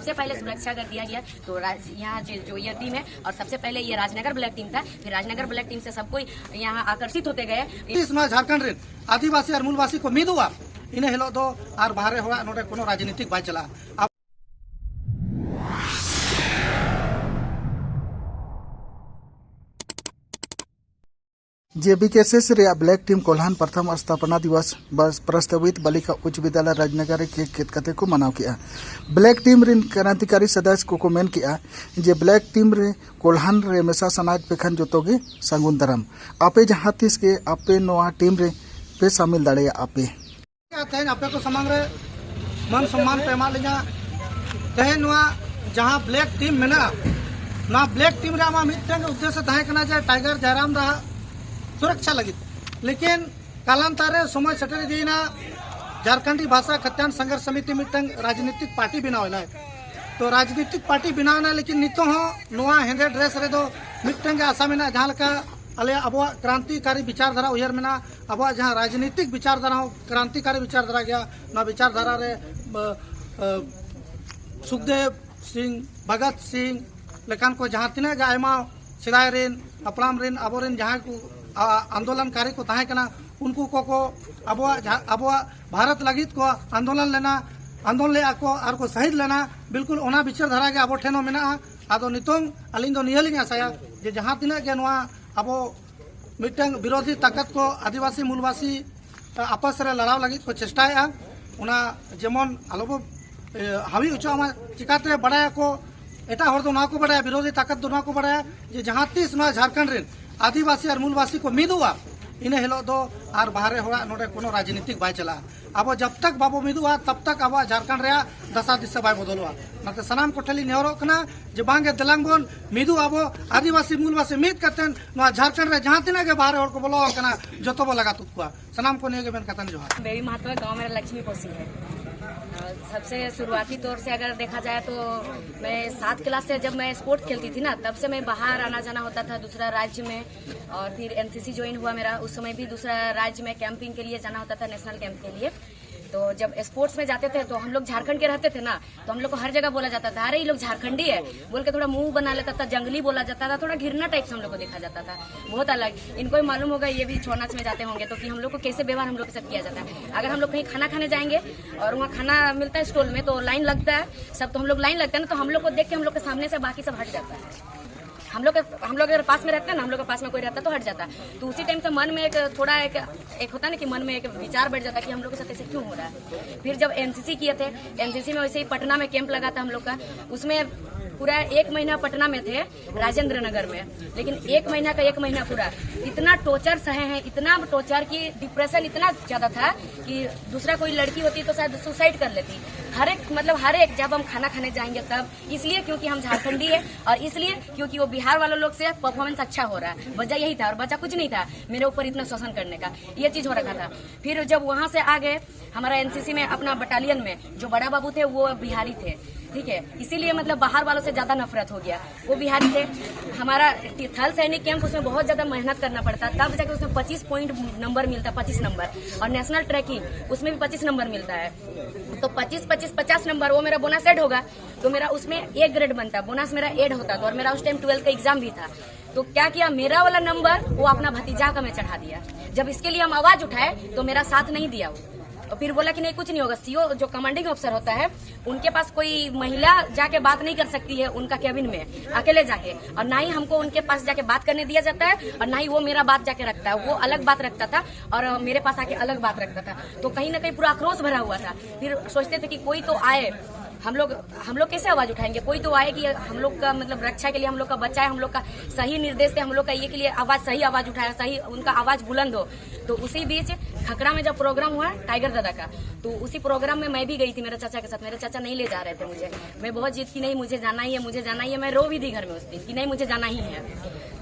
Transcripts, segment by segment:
सबसे पहले सुरक्षा अगर दिया गया तो यहाँ जो ये टीम है, और सबसे पहले ये राजनगर ब्लैक टीम था, फिर राजनगर ब्लैक टीम से सब कोई यहाँ आकर्षित होते गए। इसमें झारखंड आदिवासी और मूलवासी को मीद हुआ इन हिलो दो और बाहर होगा नोडे कोनो राजनीतिक बाय चला। जेबीकेएसएस ब्लैक टीम कोल्हान प्रथम स्थापना दिवस प्रस्तावित बालिका उच्च विद्यालय राजनगर के केत को मनाव किया। ब्लैक टीम रिन क्रांतिकारी सदस्य को मेन किया जे ब्लैक टीम रे कोल्हान रे मेसा सनाज पेखन जोतोगे सांगुन दाराम आपे जहाँ तीस के आपे नोआ टीम रे पे शामिल दाड़े आपे आपे को समांग रे मन सम्मान पे एमा लिया तेहे नोआ जहाँ ब्लैक टीम मेना ना ब्लैक टीम रे आमा मिटन उद्देश्य ताहे कना जे टाइगर जयराम दा सुरक्षा लगी, लेकिन कालांतरे समय सेटर दीना झारखंडी भाषा कल्याण संघर्ष समिति मिटन राजनीतिक पार्टी बनावना है। तो राजनीतिक पार्टी बनावना लेकिन नितो नोआ हेंदे ड्रेस रे दो मिटन आशा में जहाँ लका अले अब क्रांतिकारी विचारधारा उयर में अब जहाँ राजनीतिक विचारधारा क्रांतिकारी विचारधारा गया ना विचारधारा रे सुखदेव सिंह भगत सिंह लेकिन को जहाँ तीना आयमा सिदाय रेन अपराम रेन अब जहाँ को आंदोलनकारी को ताहे कना उनको को अब भारत लगित को आंदोलन लेना आंदोलन ले को आर को शहीद लेना बिल्कुल ओना विचारधारा के अब ठेनो मेना आदो नितोंग अलिंग दो निहलिंग आसाया जे जहाँ तीना के नोआ अब मिटंग विरोधी ताकत को आदिवासी मूलवासी आपस रे लड़ाव लगित को चेष्टाया उना जेमन आलोबो हावी उचामा चिकाते बड़ाया को एटा हर दो ना को बड़ाया विरोधी ताकत दो ना को बड़ाया जे जहाँ तीस नोआ झारखंड रे आदिवासी और मूलवासी को मीद हुआ इन हिलो दो और बाहर होगा नोडे कोनो राजनीतिक बाय चला। अब जब तक बाबो मीद हुआ तब तक अब झारखंड रे दशा दिशा बाय बदलवा नाते सनाम कोठली नेहरो कना जे बांगे दलंग बोन मीदु अब आदिवासी मूलवासी मीद करतेन नो झारखंड रे जहां तिना के बाहर और को बोलो कना जतो लगा तुकुआ सनाम को नेगे बेन कतन जोहार। बेबी महत्व गांव मेरा लक्ष्मी कोसी है। सबसे शुरुआती तौर से अगर देखा जाए तो मैं 7 क्लास से जब मैं स्पोर्ट्स खेलती थी ना तब से मैं बाहर आना जाना होता था दूसरा राज्य में, और फिर एनसीसी ज्वाइन हुआ मेरा, उस समय भी दूसरा राज्य में कैंपिंग के लिए जाना होता था, नेशनल कैंप के लिए। तो जब स्पोर्ट्स में जाते थे तो हम लोग झारखंड के रहते थे ना, तो हम लोग को हर जगह बोला जाता था अरे ये लोग झारखंडी है बोल के थोड़ा मुंह बना लेता था, जंगली बोला जाता था, थोड़ा घिरना टाइप से हम लोग को देखा जाता था, बहुत अलग। इनको ही मालूम होगा ये भी छौ नाच में जाते होंगे तो कि हम लोग को कैसे व्यवहार हम लोग के साथ किया जाता है। अगर हम लोग कहीं खाना खाने जाएंगे और वहाँ खाना मिलता है स्टॉल में तो लाइन लगता है सब, तो हम लोग लाइन लगता है ना तो हम लोग को देख के हम लोग के सामने से बाकी सब हट जाता है। हम लोग अगर पास में रहते हैं ना, हम लोग के पास में कोई रहता तो हट जाता। तो उसी टाइम से मन में एक थोड़ा एक होता है ना कि मन में एक विचार बैठ जाता कि हम लोग के साथ ऐसे क्यों हो रहा है। फिर जब एनसीसी किए थे, एनसीसी में वैसे ही पटना में कैंप लगा था हम लोग का, उसमें पूरा 1 महीना पटना में थे राजेंद्र नगर में, लेकिन 1 महीना पूरा इतना टॉर्चर सहे हैं, इतना टॉर्चर की डिप्रेशन इतना ज्यादा था कि दूसरा कोई लड़की होती तो शायद सुसाइड कर लेती। हर एक जब हम खाना खाने जाएंगे तब, इसलिए क्योंकि हम झारखंडी है और इसलिए क्योंकि वो बिहार वालों लोग से परफॉर्मेंस अच्छा हो रहा है, वजह यही था और वजह कुछ नहीं था मेरे ऊपर इतना शोषण करने का, ये चीज हो रखा था। फिर जब वहां से आ गए हमारा एनसीसी में अपना बटालियन में जो बड़ा बाबू थे वो बिहारी थे, ठीक है, इसीलिए मतलब बाहर वालों से ज्यादा नफरत हो गया, वो बिहारी थे। हमारा थल सैनिक कैंप उसमें बहुत ज्यादा मेहनत करना पड़ता, तब जाके उसमें 25 पॉइंट नंबर मिलता, 25 नंबर, और नेशनल ट्रैकिंग उसमें भी 25 नंबर मिलता है। तो 25-50 नंबर वो मेरा बोनस एड होगा तो मेरा उसमें 1 ग्रेड बनता, बोनस मेरा एड होता था, और मेरा उस टाइम 12th का एग्जाम भी था। तो क्या किया, मेरा वाला नंबर वो अपना भतीजा का मैं चढ़ा दिया। जब इसके लिए हम आवाज उठाए तो मेरा साथ नहीं दिया वो, और फिर बोला कि नहीं कुछ नहीं होगा। सीओ जो कमांडिंग अफसर होता है उनके पास कोई महिला जाके बात नहीं कर सकती है उनका कैबिन में अकेले जाके, और ना ही हमको उनके पास जाके बात करने दिया जाता है और ना ही वो मेरा बात जाके रखता है। वो अलग बात रखता था और मेरे पास आके अलग बात रखता था, तो कहीं ना कहीं पूरा आक्रोश भरा हुआ था। फिर सोचते थे कि कोई तो आए, हम लोग कैसे आवाज उठाएंगे, कोई तो आए कि हम लोग का मतलब रक्षा के लिए हम लोग का बच्चा है, हम लोग का सही निर्देश दे, हम लोग का ये के लिए सही आवाज उठाया, सही उनका आवाज बुलंद हो। तो उसी बीच खकड़ा में जब प्रोग्राम हुआ टाइगर दादा का, तो उसी प्रोग्राम में मैं भी गई थी मेरे चाचा के साथ। मेरे चाचा नहीं ले जा रहे थे मुझे, मैं बहुत जिद की नहीं मुझे जाना ही है, मुझे जाना ही है। मैं रो भी दी घर में उस दिन कि नहीं मुझे जाना ही है।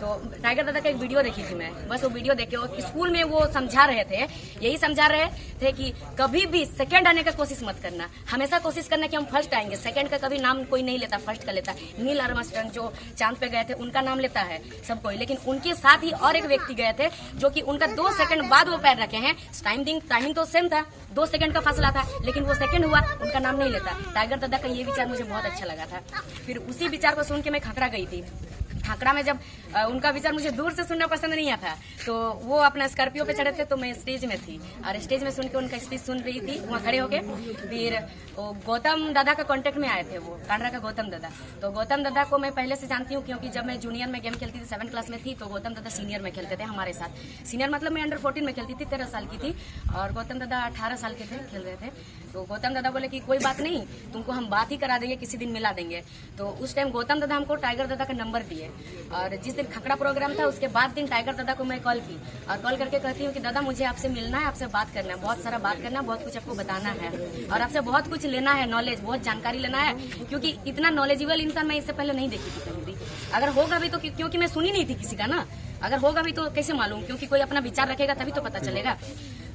तो टाइगर दादा का एक वीडियो देखी थी मैं, बस वो वीडियो देखे वो स्कूल में वो समझा रहे थे, यही समझा रहे थे कि कभी भी सेकंड आने का कोशिश मत करना, हमेशा कोशिश करना कि हम फर्स्ट आएंगे। सेकंड का कभी नाम कोई नहीं लेता, फर्स्ट का लेता। नील आर्मस्ट्रांग जो चांद पे गए थे उनका नाम लेता है सब कोई, लेकिन उनके साथ ही और एक व्यक्ति गए थे जो कि उनका 2 सेकंड बाद वो पैर रखे हैं। टाइमिंग तो सेम था, 2 सेकंड का फासला था, लेकिन वो सेकंड हुआ, उनका नाम नहीं लेता। टाइगर दादा का ये विचार मुझे बहुत अच्छा लगा था। फिर उसी विचार को सुन के मैं खाकड़ा गई थी। खाकड़ा में जब उनका विचार मुझे दूर से सुनना पसंद नहीं आता, तो वो अपना स्कॉर्पियो पे चढ़े थे, तो मैं स्टेज में थी और स्टेज में सुन के उनका स्पीच सुन रही थी वहाँ खड़े होके। फिर गौतम दादा का कांटेक्ट में आए थे, वो कांडरा का गौतम दादा। तो गौतम दादा को मैं पहले से जानती हूँ, क्योंकि जब मैं जूनियर में गेम खेलती थी 7th क्लास में थी, तो गौतम दादा सीनियर में खेलते थे हमारे साथ। सीनियर मतलब मैं अंडर 14 में खेलती थी, 13 साल की थी, और गौतम दादा 18 साल के थे, खेल रहे थे। तो गौतम दादा बोले कि कोई बात नहीं, तुमको हम बात ही करा देंगे, किसी दिन मिला देंगे। तो उस टाइम गौतम दादा हमको टाइगर दादा का नंबर दिए, और जिस दिन खकड़ा प्रोग्राम था उसके बाद दिन टाइगर दादा को मैं कॉल की और कॉल करके कहती हूँ कि दादा मुझे आपसे मिलना है, आपसे बात करना है, बहुत सारा बात करना है, बहुत कुछ आपको बताना है और आपसे बहुत कुछ लेना है, नॉलेज, बहुत जानकारी लेना है, क्योंकि इतना नॉलेजेबल इंसान मैं इससे पहले नहीं देखी थी कहीं भी। अगर होगा भी तो क्योंकि मैं सुनी नहीं थी किसी का ना, अगर होगा भी तो कैसे मालूम, क्योंकि कोई अपना विचार रखेगा तभी तो पता चलेगा।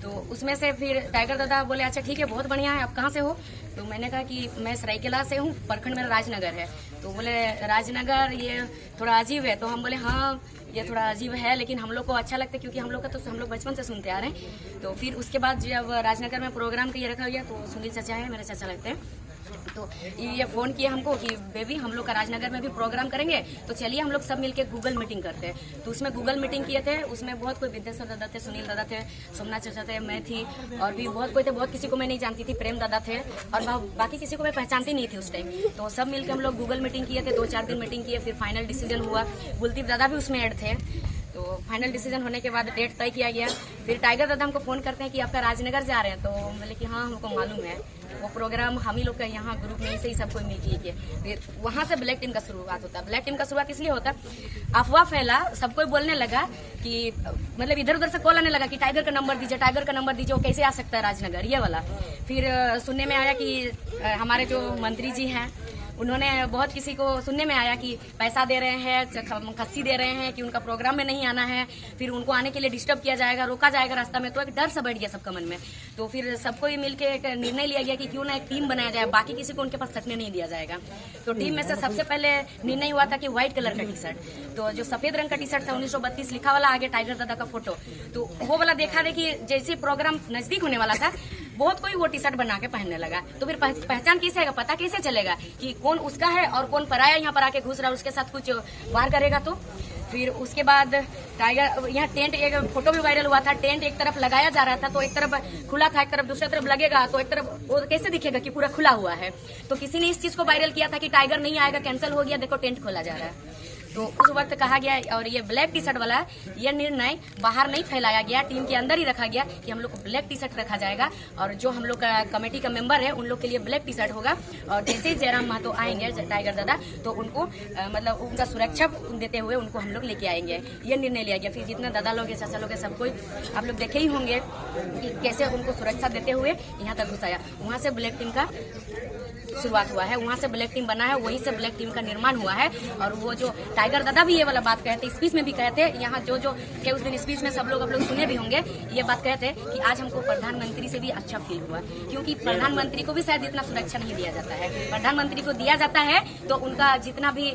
तो उसमें से फिर टाइगर दादा बोले अच्छा ठीक है, बहुत बढ़िया है, आप कहाँ से हो? तो मैंने कहा कि मैं सरायकेला से हूँ, प्रखंड मेरा राजनगर है। तो बोले राजनगर ये थोड़ा अजीब है। तो हम बोले हाँ ये थोड़ा अजीब है, लेकिन हम लोग को अच्छा लगता है, क्योंकि हम लोग का तो हम लोग बचपन से सुनते आ रहे हैं। तो फिर उसके बाद जब राजनगर में प्रोग्राम का ये रखा गया, तो सुनील चाचा है, मेरे चाचा लगते हैं, तो ये फोन किया हमको कि बेबी हम लोग का राजनगर में भी प्रोग्राम करेंगे, तो चलिए हम लोग सब मिलके गूगल मीटिंग करते हैं। तो उसमें गूगल मीटिंग किए थे, उसमें बहुत कोई विद्यासर दादा थे, सुनील दादा थे, सोमनाथ चाचा थे, मैं थी, और भी बहुत कोई थे, बहुत किसी को मैं नहीं जानती थी, प्रेम दादा थे, और बाकी किसी को मैं पहचानती नहीं थी उस टाइम। तो सब मिलकर हम लोग गूगल मीटिंग किए थे, 2-4 दिन मीटिंग किए, फिर फाइनल डिसीजन हुआ। बुलदीप दादा भी उसमें ऐड थे। तो फाइनल डिसीजन होने के बाद डेट तय किया गया। फिर टाइगर दादा हमको फोन करते हैं कि आपका राजनगर जा रहे हैं, तो बोले कि हाँ हमको मालूम है, वो प्रोग्राम हम ही लोग का यहाँ ग्रुप में से ही सबको मिल के। फिर वहाँ से ब्लैक टीम का शुरुआत होता है। ब्लैक टीम का शुरुआत इसलिए होता है, अफवाह फैला, सबको बोलने लगा कि मतलब इधर उधर से कॉल आने लगा कि टाइगर का नंबर दीजिए, टाइगर का नंबर दीजिए, वो कैसे आ सकता है राजनगर, ये वाला। फिर सुनने में आया कि हमारे जो मंत्री जी हैं उन्होंने बहुत किसी को सुनने में आया कि पैसा दे रहे हैं, खस्सी दे रहे हैं कि उनका प्रोग्राम में नहीं आना है, फिर उनको आने के लिए डिस्टर्ब किया जाएगा, रोका जाएगा रास्ता में। तो एक डर सा बैठ गया सबका मन में। तो फिर सबको ही मिलकर एक निर्णय लिया गया कि क्यों ना एक टीम बनाया जाए, बाकी किसी को उनके पास सटने नहीं दिया जाएगा। तो टीम में से सबसे पहले निर्णय हुआ था कि व्हाइट कलर का टी शर्ट, तो जो सफेद रंग का टी शर्ट था 1932 लिखा वाला, आगे टाइगर दादा का फोटो, तो वो वाला देखा देखिए जैसे प्रोग्राम नजदीक होने वाला था बहुत कोई वो टी शर्ट बना के पहनने लगा। तो फिर पहचान कैसे आएगा, पता कैसे चलेगा कि कौन उसका है और कौन पराया यहाँ पर आके घुस रहा है, उसके साथ कुछ वार करेगा। तो फिर उसके बाद टाइगर यहाँ टेंट, एक फोटो भी वायरल हुआ था, टेंट एक तरफ लगाया जा रहा था, तो एक तरफ खुला था, एक तरफ दूसरी तरफ लगेगा, तो एक तरफ वो कैसे दिखेगा कि पूरा खुला हुआ है। तो किसी ने इस चीज को वायरल किया था कि टाइगर नहीं आएगा, कैंसिल हो गया, देखो टेंट खोला जा रहा है। तो उस वक्त कहा गया, और ये ब्लैक टी शर्ट वाला ये निर्णय बाहर नहीं फैलाया गया, टीम के अंदर ही रखा गया कि हम लोग को ब्लैक टी शर्ट रखा जाएगा, और जो हम लोग का कमेटी का मेंबर है उन लोग के लिए ब्लैक टी शर्ट होगा। और जैसे ही जयराम महतो आएंगे टाइगर दादा, तो उनको मतलब उनका सुरक्षा देते हुए उनको हम लोग लेके आएंगे, ये निर्णय लिया गया। फिर जितना दादा लोग है, चाचा लोग है, सबको आप लोग देखे ही होंगे कि कैसे उनको सुरक्षा देते हुए यहाँ तक घुसाया। वहाँ से ब्लैक टीम का शुरुआत हुआ है, वहाँ से ब्लैक टीम बना है, वहीं से ब्लैक टीम का निर्माण हुआ है। और वो जो टाइगर दादा भी ये वाला बात कहते, स्पीच में भी कहते, यहाँ जो के उस दिन स्पीच में सब लोग सुने भी होंगे, ये बात कहते कि आज हमको प्रधानमंत्री से भी अच्छा फील हुआ, क्योंकि प्रधानमंत्री को भी शायद इतना सुरक्षा नहीं दिया जाता है। प्रधानमंत्री को दिया जाता है तो उनका जितना भी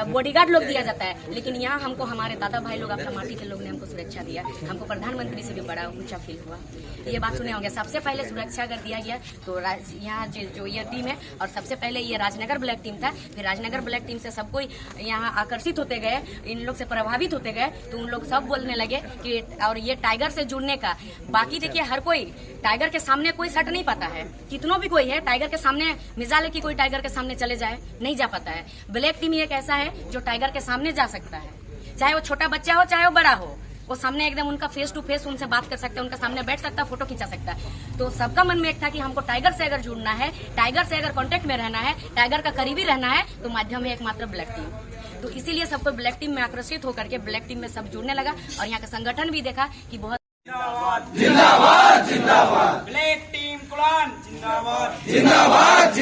बॉडीगार्ड लोग दिया जाता है, लेकिन यहाँ हमको हमारे दादा भाई लोग, अपना माटी के लोग ने हमको सुरक्षा दिया, हमको प्रधानमंत्री से भी बड़ा ऊंचा फील हुआ। ये बात सुने होंगे। सबसे पहले सुरक्षा अगर दिया गया तो यहाँ जो ये टीम है, और सबसे पहले ये राजनगर ब्लैक टीम था, फिर राजनगर ब्लैक टीम से सब कोई यहाँ आकर्षित होते गए, इन लोग से प्रभावित होते गए, तो उन लोग सब बोलने लगे कि और ये टाइगर से जुड़ने का। बाकी देखिए हर कोई टाइगर के सामने कोई सट नहीं पाता है, कितनों भी कोई है टाइगर के सामने, मिसाल है कि कोई टाइगर के सामने चले जाए, नहीं जा पाता है। ब्लैक टीम एक ऐसा है जो टाइगर के सामने जा सकता है, चाहे वो छोटा बच्चा हो चाहे वो बड़ा हो, वो सामने एकदम उनका फेस टू फेस उनसे बात कर सकता है, उनका सामने बैठ सकता है, फोटो खींचा सकता है। तो सबका मन में एक था कि हमको टाइगर से अगर जुड़ना है, टाइगर से अगर कांटेक्ट में रहना है, टाइगर का करीबी रहना है, तो माध्यम है एकमात्र ब्लैक टीम। तो इसीलिए सबको ब्लैक टीम में आकर्षित होकर के ब्लैक टीम में सब जुड़ने लगा, और यहाँ का संगठन भी देखा कि बहुत जिंदाबाद जिंदाबाद जिंदाबाद ब्लैक टीम कुलान जिंदाबाद जिंदाबाद।